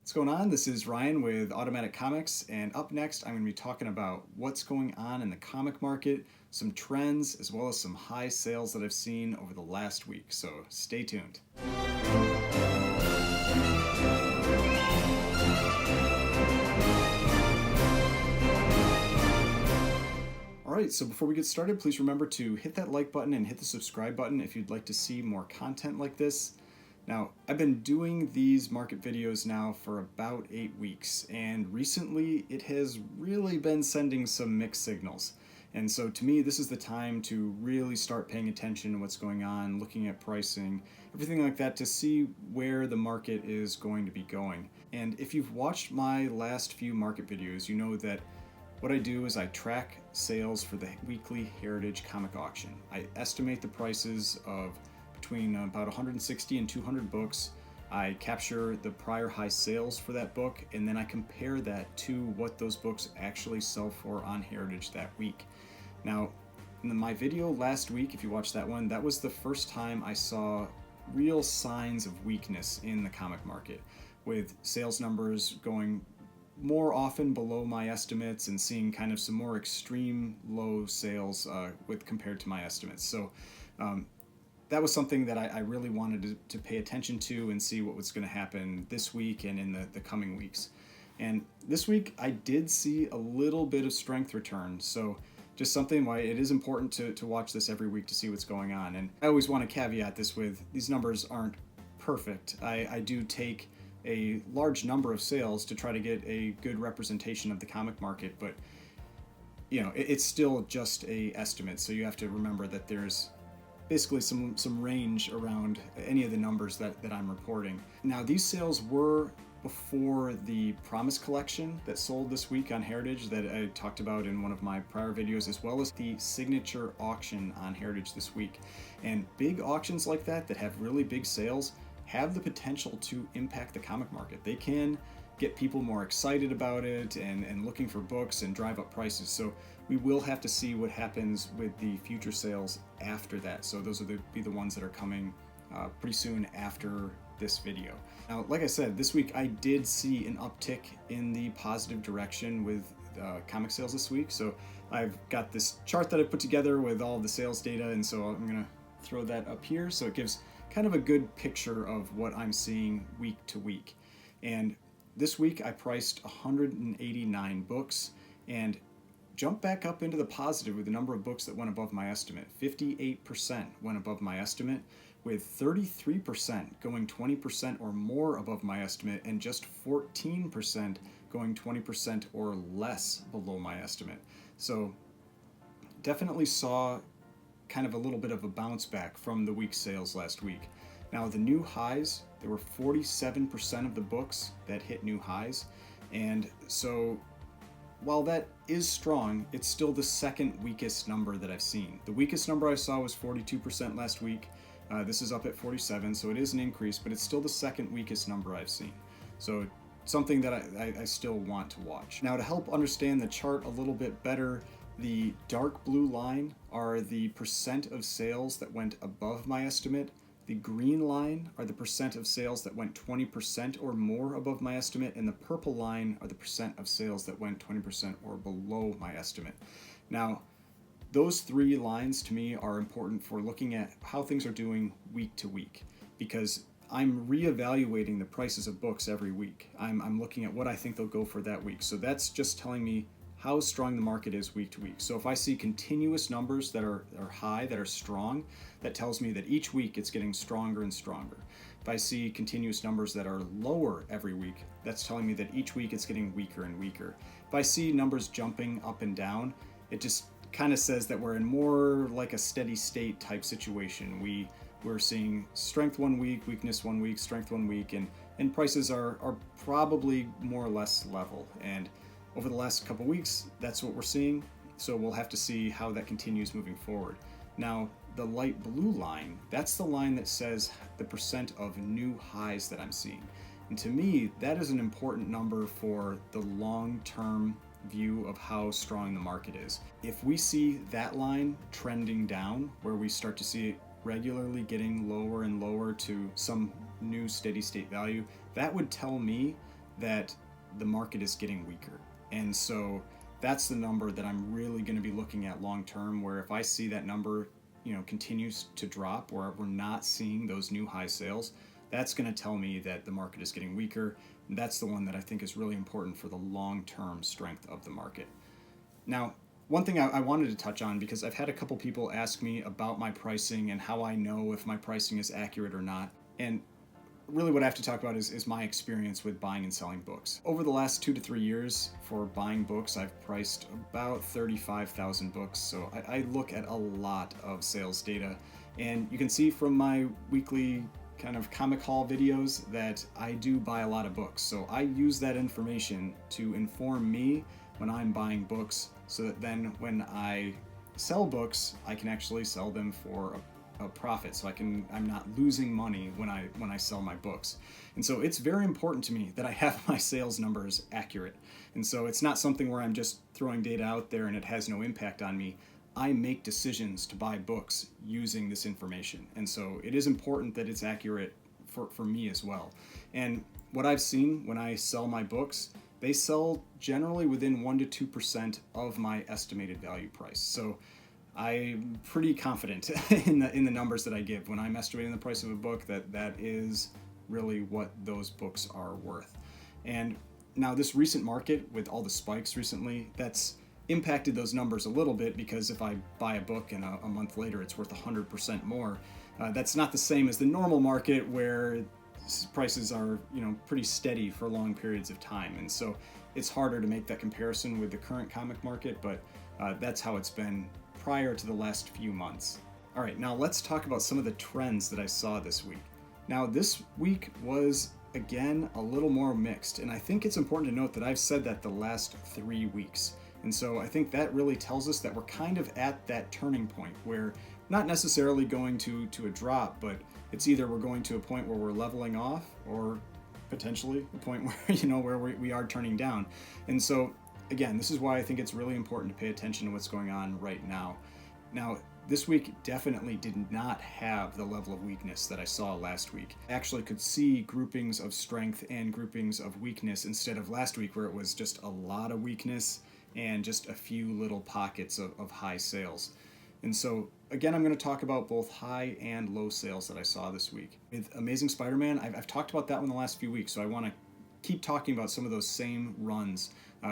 What's going on? This is Ryan with Automatic Comics, and up next I'm going to be talking about what's going on in the comic market, some trends, as well as some high sales that I've seen over the last week, so stay tuned. Alright, so before we get started, please remember to hit that like button and hit the subscribe button if you'd like to see more content like this. Now, I've been doing these market videos now for about 8 weeks, and recently it has really been sending some mixed signals. And so to me, this is the time to really start paying attention to what's going on, looking at pricing, everything like that, to see where the market is going to be going. And if you've watched my last few market videos, you know that what I do is I track sales for the weekly Heritage comic auction. I estimate the prices of between about 160 and 200 books. I capture the prior high sales for that book, and then I compare that to what those books actually sell for on Heritage that week. Now, in my video last week, if you watched that one, that was the first time I saw real signs of weakness in the comic market, with sales numbers going more often below my estimates and seeing kind of some more extreme low sales with compared to my estimates. So that was something that I really wanted to pay attention to and see what was going to happen this week and in the coming weeks. And this week I did see a little bit of strength return, so just something why it is important to watch this every week to see what's going on. And I always want to caveat this with, these numbers aren't perfect. I do take a large number of sales to try to get a good representation of the comic market, but you know, it's still just a estimate, so you have to remember that there's basically some range around any of the numbers that I'm reporting. Now, these sales were before the Promise collection that sold this week on Heritage that I talked about in one of my prior videos, as well as the signature auction on Heritage this week. And big auctions like that have really big sales have the potential to impact the comic market. They can get people more excited about it and looking for books and drive up prices. So we will have to see what happens with the future sales after that. So those will be the ones that are coming pretty soon after this video. Now, like I said, this week I did see an uptick in the positive direction with comic sales this week. So I've got this chart that I put together with all the sales data, and so I'm gonna throw that up here so it gives kind of a good picture of what I'm seeing week to week. And this week I priced 189 books and jumped back up into the positive with the number of books that went above my estimate. 58% went above my estimate, with 33% going 20% or more above my estimate, and just 14% going 20% or less below my estimate. So definitely saw kind of a little bit of a bounce back from the week's sales last week. Now, the new highs, there were 47% of the books that hit new highs, and so while that is strong, it's still the second weakest number that I've seen. The weakest number I saw was 42% last week. This is up at 47, so it is an increase, but it's still the second weakest number I've seen. So something that I still want to watch. Now, to help understand the chart a little bit better, the dark blue line are the percent of sales that went above my estimate. The green line are the percent of sales that went 20% or more above my estimate, and the purple line are the percent of sales that went 20% or below my estimate. Now, those three lines to me are important for looking at how things are doing week to week, because I'm reevaluating the prices of books every week. I'm looking at what I think they'll go for that week. So that's just telling me how strong the market is week to week. So if I see continuous numbers that are high, that are strong, that tells me that each week it's getting stronger and stronger. If I see continuous numbers that are lower every week, that's telling me that each week it's getting weaker and weaker. If I see numbers jumping up and down, it just kind of says that we're in more like a steady state type situation. We're seeing strength one week, weakness one week, strength one week, and prices are probably more or less level. And over the last couple weeks, that's what we're seeing, so we'll have to see how that continues moving forward. Now, the light blue line, that's the line that says the percent of new highs that I'm seeing. And to me, that is an important number for the long-term view of how strong the market is. If we see that line trending down, where we start to see it regularly getting lower and lower to some new steady state value, that would tell me that the market is getting weaker. And so that's the number that I'm really going to be looking at long term, where if I see that number, continues to drop, or we're not seeing those new high sales, that's going to tell me that the market is getting weaker. And that's the one that I think is really important for the long-term strength of the market. Now, one thing I wanted to touch on, because I've had a couple people ask me about my pricing and how I know if my pricing is accurate or not. And really what I have to talk about is my experience with buying and selling books. Over the last 2 to 3 years for buying books, I've priced about 35,000 books. So I look at a lot of sales data. And you can see from my weekly kind of comic haul videos that I do buy a lot of books. So I use that information to inform me when I'm buying books, so that then when I sell books, I can actually sell them for a profit. So I'm not losing money when I sell my books. And so it's very important to me that I have my sales numbers accurate. And so it's not something where I'm just throwing data out there and it has no impact on me. I make decisions to buy books using this information. And so it is important that it's accurate for me as well. And what I've seen when I sell my books, they sell generally within 1% to 2% of my estimated value price. So I'm pretty confident in the numbers that I give when I'm estimating the price of a book, that is really what those books are worth. And now this recent market with all the spikes recently, that's impacted those numbers a little bit, because if I buy a book and a month later it's worth 100% more, that's not the same as the normal market where prices are pretty steady for long periods of time. And so it's harder to make that comparison with the current comic market, but that's how it's been prior to the last few months. All right, now let's talk about some of the trends that I saw this week. Now this week was again a little more mixed, and I think it's important to note that I've said that the last 3 weeks. And so I think that really tells us that we're kind of at that turning point where not necessarily going to a drop, but it's either we're going to a point where we're leveling off, or potentially a point where where we are turning down. And so again, this is why I think it's really important to pay attention to what's going on right now. Now, this week definitely did not have the level of weakness that I saw last week. I actually could see groupings of strength and groupings of weakness instead of last week, where it was just a lot of weakness and just a few little pockets of high sales. And so again, I'm going to talk about both high and low sales that I saw this week. With Amazing Spider-Man, I've talked about that one the last few weeks, so I want to keep talking about some of those same runs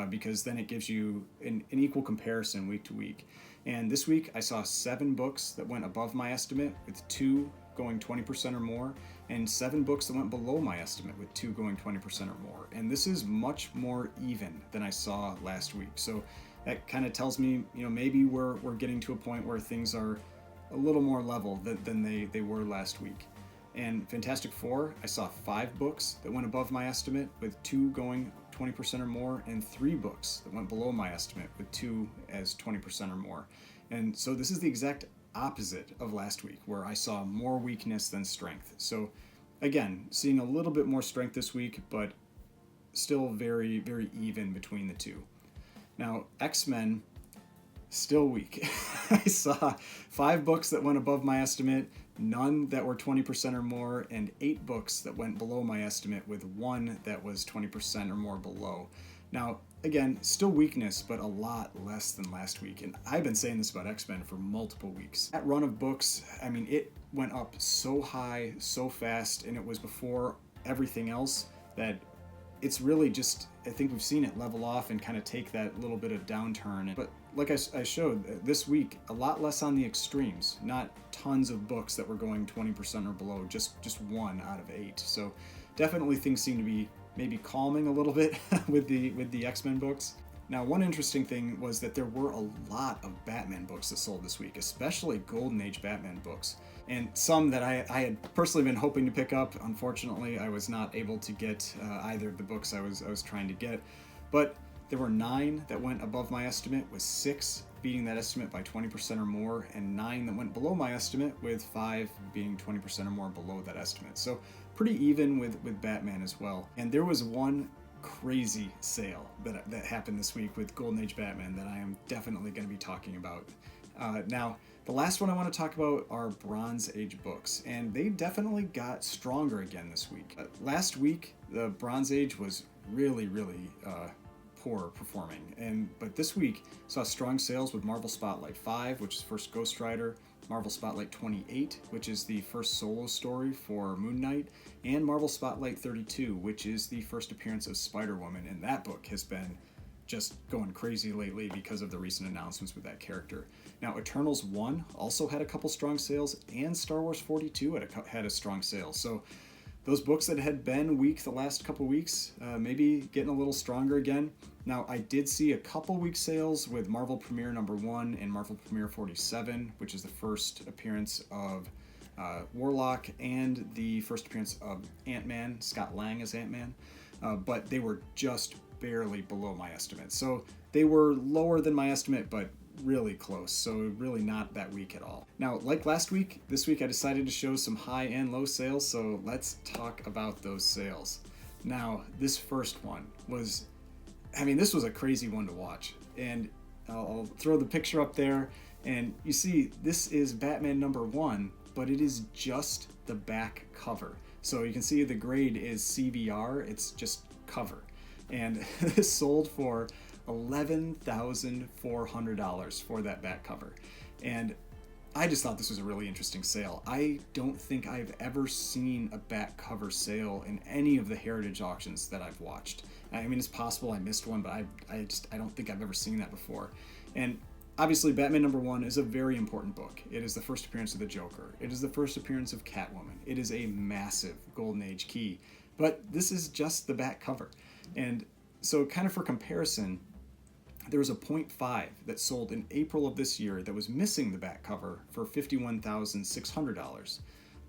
because then it gives you an equal comparison week to week. And this week I saw 7 books that went above my estimate, with 2 going 20% or more, and 7 books that went below my estimate, with 2 going 20% or more. And this is much more even than I saw last week. So that kind of tells me, maybe we're getting to a point where things are a little more level than they were last week. And Fantastic Four, I saw 5 books that went above my estimate, with 2 going 20% or more, and 3 books that went below my estimate, with 2 as 20% or more. And so this is the exact opposite of last week, where I saw more weakness than strength. So again, seeing a little bit more strength this week, but still very, very even between the two. Now, X-Men, still weak. I saw 5 books that went above my estimate, none that were 20% or more, and 8 books that went below my estimate, with 1 that was 20% or more below. Now, again, still weakness, but a lot less than last week. And I've been saying this about X-Men for multiple weeks. That run of books, it went up so high, so fast, and it was before everything else that it's really just, I think we've seen it level off and kind of take that little bit of downturn. But like I showed this week, a lot less on the extremes, not tons of books that were going 20% or below, just 1 out of 8. So definitely things seem to be maybe calming a little bit with the X-Men books. Now, one interesting thing was that there were a lot of Batman books that sold this week, especially Golden Age Batman books, and some that I had personally been hoping to pick up. Unfortunately, I was not able to get either of the books I was trying to get, but there were 9 that went above my estimate, with 6 beating that estimate by 20% or more, and 9 that went below my estimate, with 5 being 20% or more below that estimate. So pretty even with Batman as well. And there was one crazy sale that happened this week with Golden Age Batman that I am definitely going to be talking about. Now, the last one I want to talk about are Bronze Age books, and they definitely got stronger again this week. Last week, the Bronze Age was really poor performing. But this week saw strong sales with Marvel Spotlight 5, which is the first Ghost Rider, Marvel Spotlight 28, which is the first solo story for Moon Knight, and Marvel Spotlight 32, which is the first appearance of Spider-Woman. And that book has been just going crazy lately because of the recent announcements with that character. Now, Eternals 1 also had a couple strong sales, and Star Wars 42 had a strong sale. So those books that had been weak the last couple weeks, maybe getting a little stronger again. Now, I did see a couple week sales with Marvel Premiere number 1 and Marvel Premiere 47, which is the first appearance of Warlock and the first appearance of Ant-Man, Scott Lang as Ant-Man. But they were just barely below my estimate. So they were lower than my estimate, but really close, so really not that weak at all. Now, like last week, this week I decided to show some high and low sales, so let's talk about those sales. Now, this first one was, this was a crazy one to watch, and I'll throw the picture up there, and you see this is Batman number 1, but it is just the back cover. So you can see the grade is CBR, it's just cover. And this sold for $11,400 for that back cover. And I just thought this was a really interesting sale. I don't think I've ever seen a back cover sale in any of the Heritage auctions that I've watched. It's possible I missed one, but I don't think I've ever seen that before. And obviously, Batman number 1 is a very important book. It is the first appearance of the Joker. It is the first appearance of Catwoman. It is a massive Golden Age key. But this is just the back cover. And so kind of for comparison, there was a 0.5 that sold in April of this year that was missing the back cover for $51,600.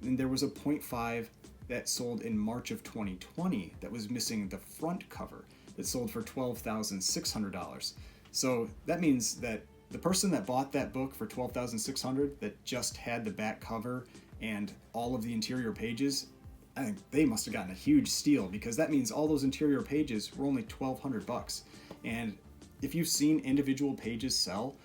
And there was a 0.5 that sold in March of 2020 that was missing the front cover that sold for $12,600. So that means that the person that bought that book for $12,600 that just had the back cover and all of the interior pages, I think they must have gotten a huge steal, because that means all those interior pages were only $1,200. And if you've seen individual pages sell,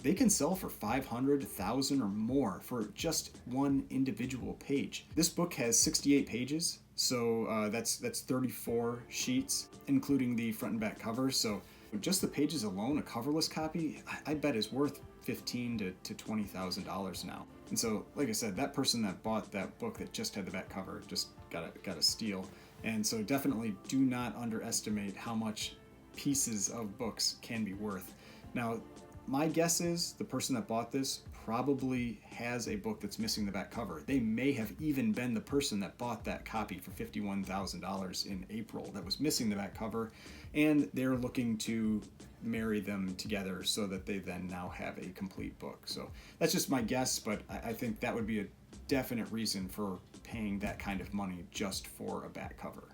they can sell for $500, $1,000 or more for just one individual page. This book has 68 pages, so that's 34 sheets, including the front and back cover. So just the pages alone, a coverless copy, I bet is worth $15,000 to $20,000 now. And so, like I said, that person that bought that book that just had the back cover just got a steal. And so definitely do not underestimate how much pieces of books can be worth. Now, my guess is the person that bought this probably has a book that's missing the back cover. They may have even been the person that bought that copy for $51,000 in April that was missing the back cover, and they're looking to marry them together so that they then now have a complete book. So that's just my guess, but I think that would be a definite reason for paying that kind of money just for a back cover.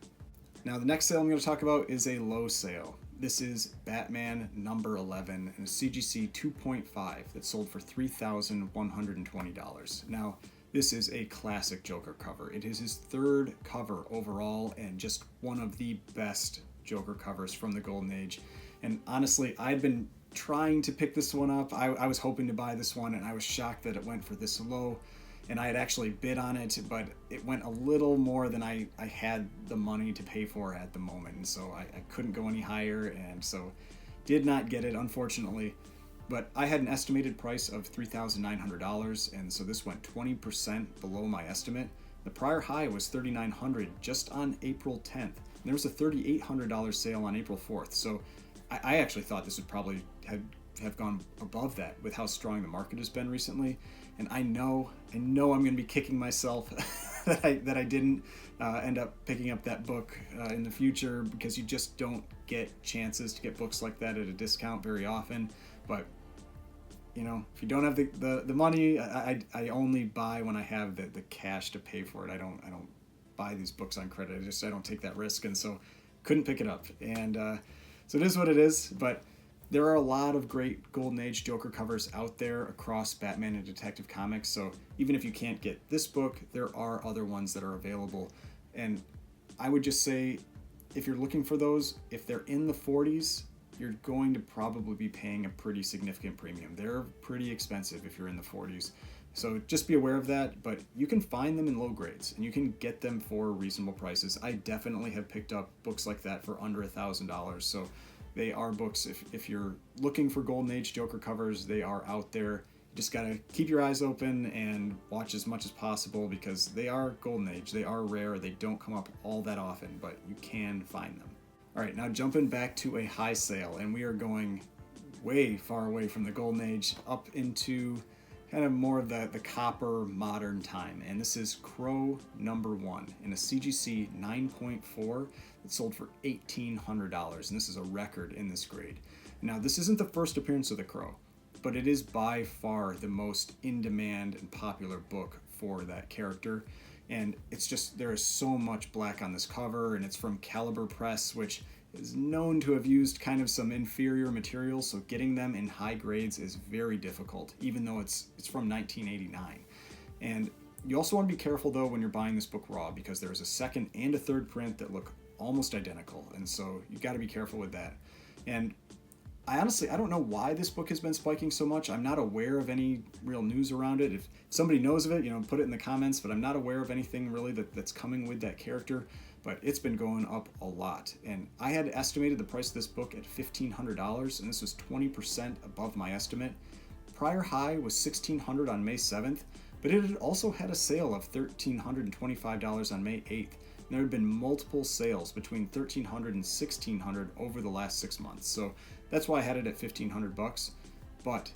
Now, the next sale I'm going to talk about is a low sale. This is Batman number 11 and a CGC 2.5 that sold for $3,120. Now, this is a classic Joker cover. It is his third cover overall and just one of the best Joker covers from the Golden Age. And honestly, I'd been trying to pick this one up. I was hoping to buy this one, and I was shocked that it went for this low. And I had actually bid on it, but it went a little more than I had the money to pay for at the moment. And so I couldn't go any higher, and so did not get it, unfortunately. But I had an estimated price of $3,900, and so this went 20% below my estimate. The prior high was $3,900 just on April 10th. And there was a $3,800 sale on April 4th. So I actually thought this would probably have gone above that with how strong the market has been recently. And I know I'm going to be kicking myself that I didn't end up picking up that book in the future, because you just don't get chances to get books like that at a discount very often. But if you don't have the money, I only buy when I have the cash to pay for it. I don't buy these books on credit. I don't take that risk, and so couldn't pick it up. And so it is what it is. But there are a lot of great Golden Age Joker covers out there across Batman and Detective Comics, so even if you can't get this book, there are other ones that are available. And I would just say, if you're looking for those, if they're in the 40s, you're going to probably be paying a pretty significant premium. They're pretty expensive if you're in the 40s. So just be aware of that, but you can find them in low grades and you can get them for reasonable prices. I definitely have picked up books like that for under $1,000. So they are books, if you're looking for Golden Age Joker covers, they are out there. You just gotta keep your eyes open and watch as much as possible because they are Golden Age, they are rare, they don't come up all that often, but you can find them. All right, now jumping back to a high sale, and we are going way far away from the Golden Age up into kind of more of the copper modern time. And this is Crow #1 in a CGC 9.4 that sold for $1,800. And this is a record in this grade. Now, this isn't the first appearance of the Crow, but it is by far the most in-demand and popular book for that character. And it's just, there is so much black on this cover, and it's from Caliber Press, which is known to have used kind of some inferior materials, so getting them in high grades is very difficult, even though it's from 1989. And you also want to be careful though when you're buying this book raw, because there's a second and a third print that look almost identical, and so you got to be careful with that. And I don't know why this book has been spiking so much. I'm not aware of any real news around it. If somebody knows of it, put it in the comments, but I'm not aware of anything really that's coming with that character. But it's been going up a lot. And I had estimated the price of this book at $1,500, and this was 20% above my estimate. Prior high was $1,600 on May 7th, but it had also had a sale of $1,325 on May 8th. And there had been multiple sales between $1,300 and $1,600 over the last 6 months. So that's why I had it at $1,500. But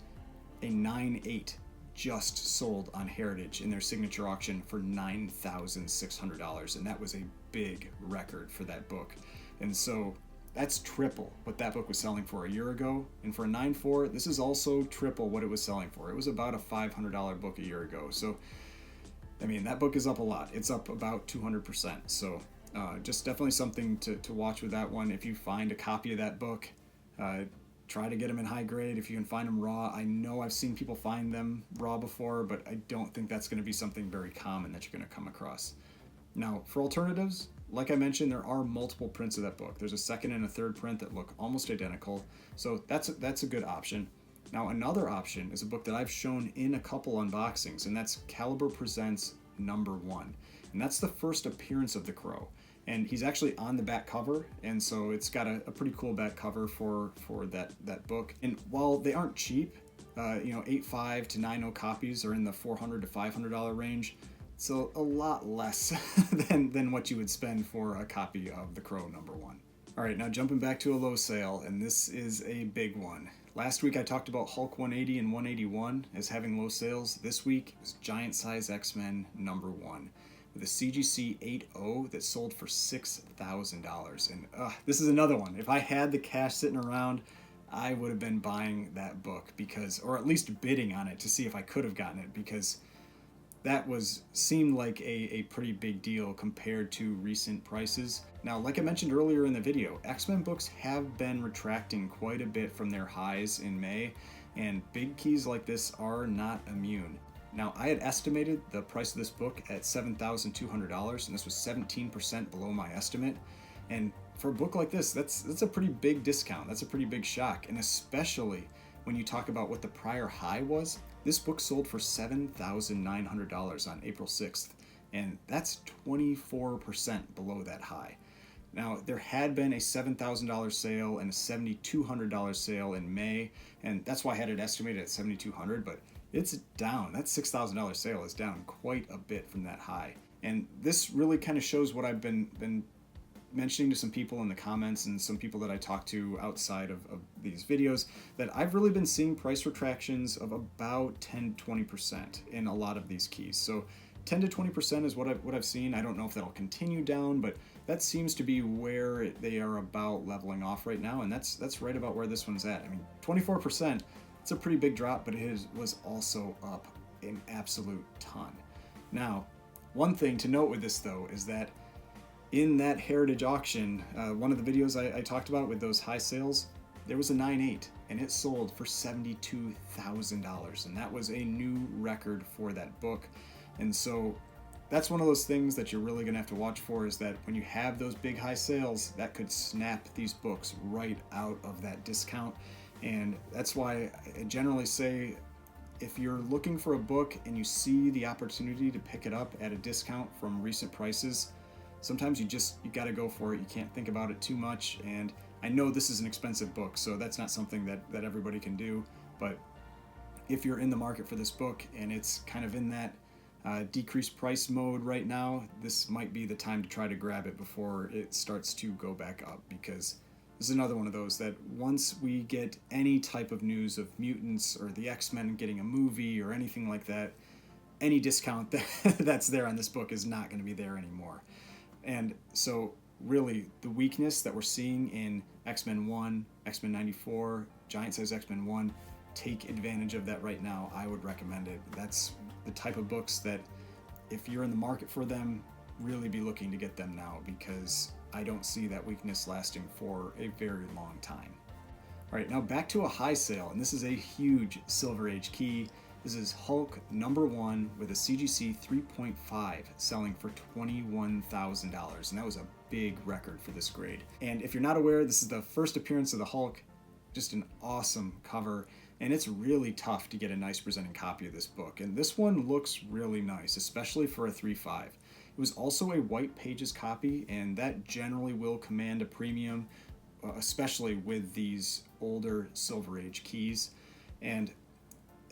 a 9.8 just sold on Heritage in their signature auction for $9,600, and that was a big record for that book. And so that's triple what that book was selling for a year ago. And for a 9.4, this is also triple what it was selling for. It was about a $500 book a year ago. So I mean, that book is up a lot. It's up about 200%. So just definitely something to watch with that one. If you find a copy of that book, try to get them in high grade if you can find them raw. I know I've seen people find them raw before, but I don't think that's going to be something very common that you're going to come across. Now, for alternatives, like I mentioned, there are multiple prints of that book. There's a second and a third print that look almost identical, so that's a good option. Now, another option is a book that I've shown in a couple unboxings, and that's Caliber Presents #1. And that's the first appearance of the Crow. And he's actually on the back cover, and so it's got a pretty cool back cover for that book. And while they aren't cheap, 8.5 to 9.0 copies are in the $400 to $500 range. So a lot less than what you would spend for a copy of the Crow #1. All right, now jumping back to a low sale, and this is a big one. Last week I talked about Hulk 180 and 181 as having low sales. This week is Giant Size X-Men #1 with a CGC 8.0 that sold for $6,000. And this is another one. If I had the cash sitting around, I would have been buying that book, or at least bidding on it to see if I could have gotten it, because that seemed like a pretty big deal compared to recent prices. Now, like I mentioned earlier in the video, X-Men books have been retracting quite a bit from their highs in May, and big keys like this are not immune. Now, I had estimated the price of this book at $7,200, and this was 17% below my estimate. And for a book like this, that's a pretty big discount. That's a pretty big shock, and especially when you talk about what the prior high was. This book sold for $7,900 on April 6th, and that's 24% below that high. Now, there had been a $7,000 sale and a $7,200 sale in May, and that's why I had it estimated at $7,200, but it's down. That $6,000 sale is down quite a bit from that high. And this really kind of shows what I've been mentioning to some people in the comments and some people that I talk to outside of these videos, that I've really been seeing price retractions of about 10-20% in a lot of these keys. So 10 to 20% is what I've seen. I don't know if that'll continue down, but that seems to be where they are about leveling off right now, and that's right about where this one's at. I mean, 24%, it's a pretty big drop, but it was also up an absolute ton. Now, one thing to note with this though is that in that Heritage auction, one of the videos I talked about with those high sales, there was a 9.8, and it sold for $72,000, and that was a new record for that book. And so that's one of those things that you're really going to have to watch for, is that when you have those big high sales, that could snap these books right out of that discount. And that's why I generally say, if you're looking for a book and you see the opportunity to pick it up at a discount from recent prices, sometimes you got to go for it. You can't think about it too much. And I know this is an expensive book, so that's not something that everybody can do. But if you're in the market for this book and it's kind of in that decreased price mode right now, this might be the time to try to grab it before it starts to go back up, because this is another one of those that once we get any type of news of mutants or the X-Men getting a movie or anything like that, any discount that's there on this book is not going to be there anymore. And so really the weakness that we're seeing in X-Men 1, X-Men 94, Giant Size X-Men 1, take advantage of that right now. I would recommend it. That's the type of books that if you're in the market for them, really be looking to get them now, because I don't see that weakness lasting for a very long time. All right, now back to a high sale, and this is a huge Silver Age key. This is Hulk #1 with a CGC 3.5 selling for $21,000, and that was a big record for this grade. And if you're not aware, this is the first appearance of the Hulk. Just an awesome cover, and it's really tough to get a nice presenting copy of this book. And this one looks really nice, especially for a 3.5. It was also a white pages copy, and that generally will command a premium, especially with these older Silver Age keys. And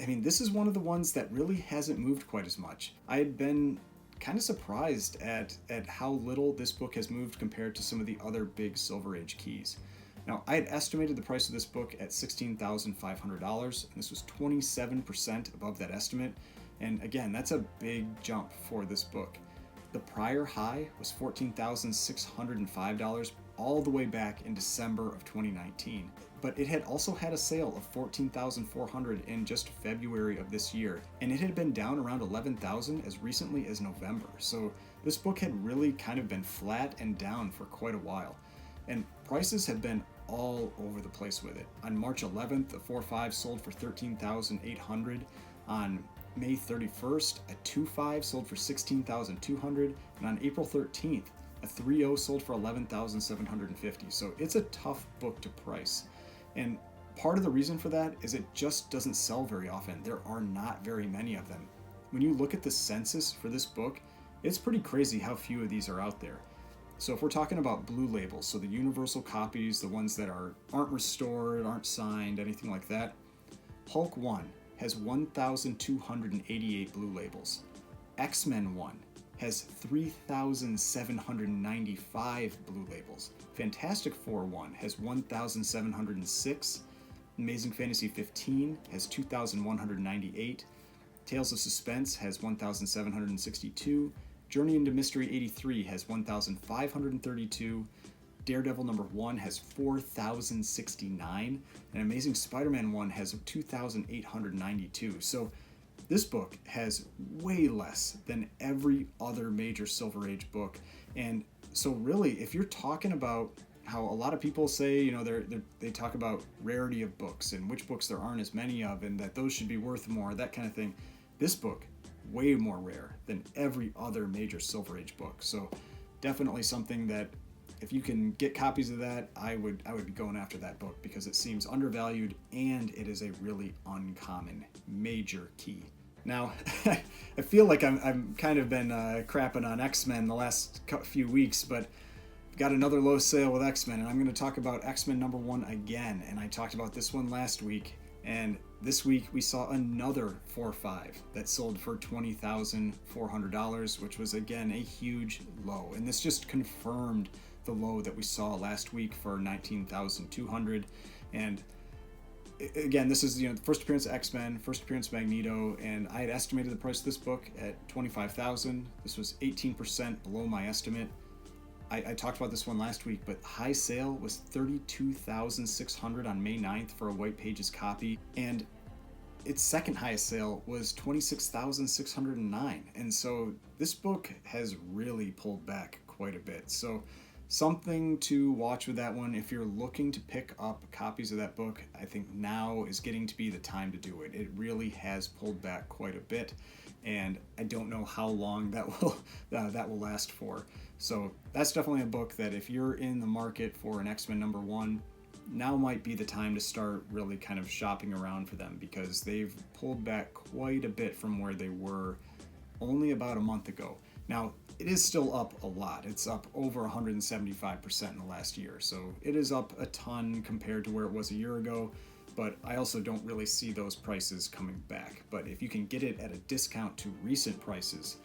I mean, this is one of the ones that really hasn't moved quite as much. I had been kind of surprised at how little this book has moved compared to some of the other big Silver Age keys. Now, I had estimated the price of this book at $16,500, and this was 27% above that estimate. And again, that's a big jump for this book. The prior high was $14,605 all the way back in December of 2019. But it had also had a sale of $14,400 in just February of this year, and it had been down around $11,000 as recently as November. So this book had really kind of been flat and down for quite a while. And prices have been all over the place with it. On March 11th, the 4.5 sold for $13,800. On May 31st, a 2.5 sold for $16,200. And on April 13th, a 3.0 sold for $11,750. So it's a tough book to price. And part of the reason for that is it just doesn't sell very often. There are not very many of them. When you look at the census for this book, it's pretty crazy how few of these are out there. So if we're talking about blue labels, so the universal copies, the ones that aren't restored, aren't signed, anything like that, Hulk 1 has 1,288 blue labels. X-Men 1 has 3,795 blue labels. Fantastic Four 1 has 1,706. Amazing Fantasy 15 has 2,198. Tales of Suspense has 1,762. Journey into Mystery 83 has 1,532. Daredevil #1 has 4,069. And Amazing Spider-Man 1 has 2,892. So this book has way less than every other major Silver Age book. And so really, if you're talking about how a lot of people say, you know, they talk about rarity of books and which books there aren't as many of and that those should be worth more, that kind of thing, this book, way more rare than every other major Silver Age book. So definitely something that if you can get copies of that, I would be going after that book, because it seems undervalued and it is a really uncommon major key. Now, I feel like I'm kind of been crapping on X-Men the last few weeks, but I've got another low sale with X-Men, and I'm going to talk about X-Men #1 again. And I talked about this one last week, and this week we saw another 4.5 that sold for $20,400, which was again a huge low. And this just confirmed the low that we saw last week for $19,200. And again, this is, the first appearance of X-Men, first appearance of Magneto, and I had estimated the price of this book at $25,000. This was 18% below my estimate. I talked about this one last week, but high sale was $32,600 on May 9th for a white pages copy, and its second highest sale was $26,609. And so this book has really pulled back quite a bit. So something to watch with that one. If you're looking to pick up copies of that book, I think now is getting to be the time to do it. It really has pulled back quite a bit, and I don't know how long that will last for. So that's definitely a book that if you're in the market for an X-Men #1, now might be the time to start really kind of shopping around for them, because they've pulled back quite a bit from where they were only about a month ago. Now, it is still up a lot. It's up over 175% in the last year, so it is up a ton compared to where it was a year ago, but I also don't really see those prices coming back. But if you can get it at a discount to recent prices,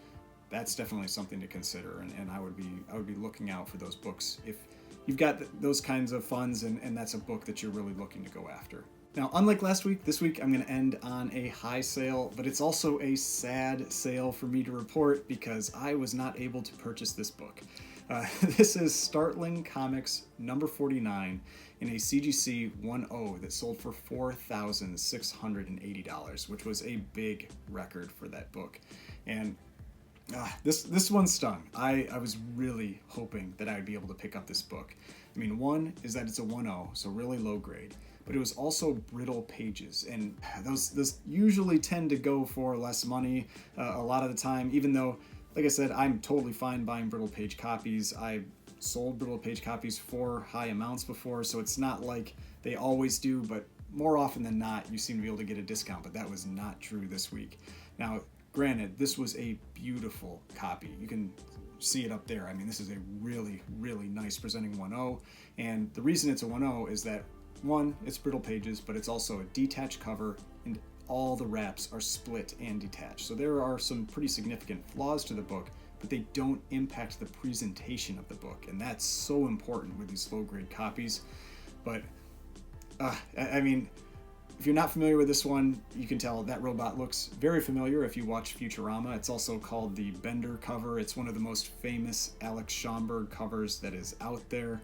that's definitely something to consider, and I would be looking out for those books if you've got those kinds of funds and that's a book that you're really looking to go after. Now, unlike last week, this week I'm going to end on a high sale, but it's also a sad sale for me to report because I was not able to purchase this book. This is Startling Comics number 49 in a CGC 1.0 that sold for $4,680, which was a big record for that book. And this one stung. I was really hoping that I would be able to pick up this book. I mean, one is that it's a 1.0, so really low grade, but it was also brittle pages, and those usually tend to go for less money a lot of the time, even though, like I said, I'm totally fine buying brittle page copies. I've sold brittle page copies for high amounts before, so it's not like they always do, but more often than not, you seem to be able to get a discount, but that was not true this week. Now, granted, this was a beautiful copy. You can see it up there. I mean, this is a really, really nice presenting 1.0, and the reason it's a 1.0 is that, one, it's brittle pages, but it's also a detached cover, and all the wraps are split and detached. So there are some pretty significant flaws to the book, but they don't impact the presentation of the book, and that's so important with these low-grade copies. But, I mean, if you're not familiar with this one, you can tell that robot looks very familiar if you watch Futurama. It's also called the Bender cover. It's one of the most famous Alex Schomburg covers that is out there,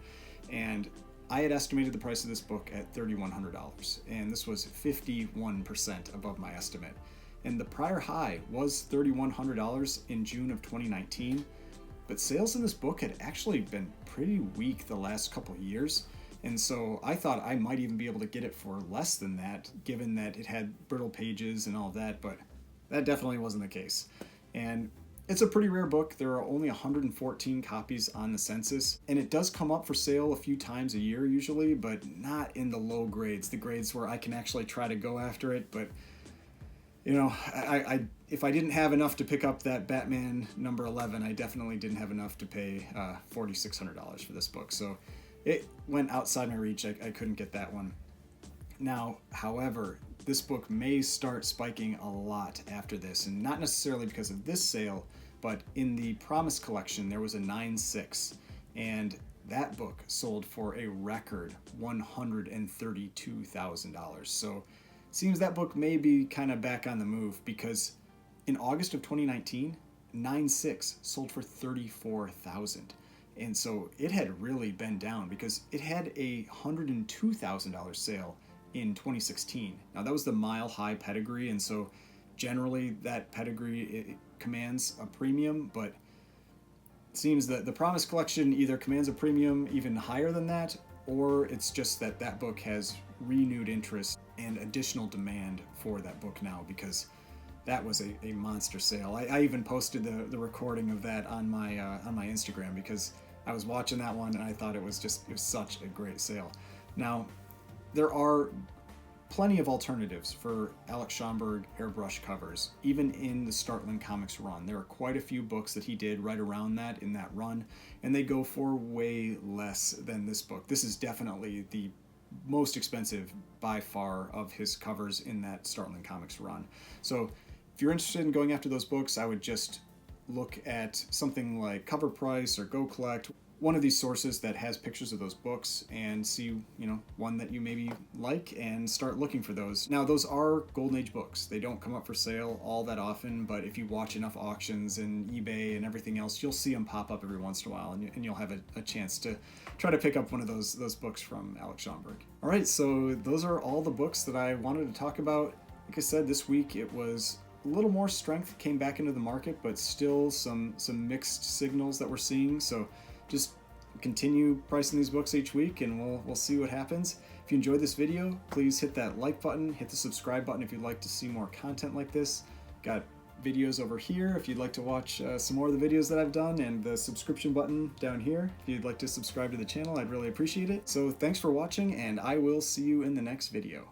and I had estimated the price of this book at $3,100, and this was 51% above my estimate. And the prior high was $3,100 in June of 2019, but sales in this book had actually been pretty weak the last couple years, and so I thought I might even be able to get it for less than that, given that it had brittle pages and all that, but that definitely wasn't the case. And it's a pretty rare book. There are only 114 copies on the census, and it does come up for sale a few times a year usually, but not in the low grades, the grades where I can actually try to go after it. But, you know, if I didn't have enough to pick up that Batman number 11, I definitely didn't have enough to pay $4,600 for this book. So it went outside my reach. I couldn't get that one. Now, however, this book may start spiking a lot after this, and not necessarily because of this sale, but in the Promise collection there was a 9.6, and that book sold for a record $132,000. So it seems that book may be kind of back on the move, because in August of 2019, 9.6 sold for $34,000. And so it had really been down, because it had a $102,000 sale in 2016. Now that was the Mile High pedigree, and so generally that pedigree it commands a premium, but it seems that the Promise collection either commands a premium even higher than that, or it's just that that book has renewed interest and additional demand for that book now, because that was a monster sale. I even posted the recording of that on my Instagram, because I was watching that one and I thought it was such a great sale. Now, there are plenty of alternatives for Alex Schomburg airbrush covers, even in the Startling Comics run. There are quite a few books that he did right around that in that run, and they go for way less than this book. This is definitely the most expensive by far of his covers in that Startling Comics run. So if you're interested in going after those books, I would just look at something like Cover Price or Go Collect, one of these sources that has pictures of those books, and see, one that you maybe like and start looking for those. Now, those are Golden Age books. They don't come up for sale all that often, but if you watch enough auctions and eBay and everything else, you'll see them pop up every once in a while, and you'll have a chance to try to pick up one of those books from Alex Schomburg. All right, so those are all the books that I wanted to talk about. Like I said, this week it was a little more strength came back into the market, but still some mixed signals that we're seeing. So just continue pricing these books each week, and we'll see what happens. If you enjoyed this video, please hit that like button, hit the subscribe button if you'd like to see more content like this. Got videos over here if you'd like to watch some more of the videos that I've done, and the subscription button down here if you'd like to subscribe to the channel. I'd really appreciate it. So thanks for watching, and I will see you in the next video.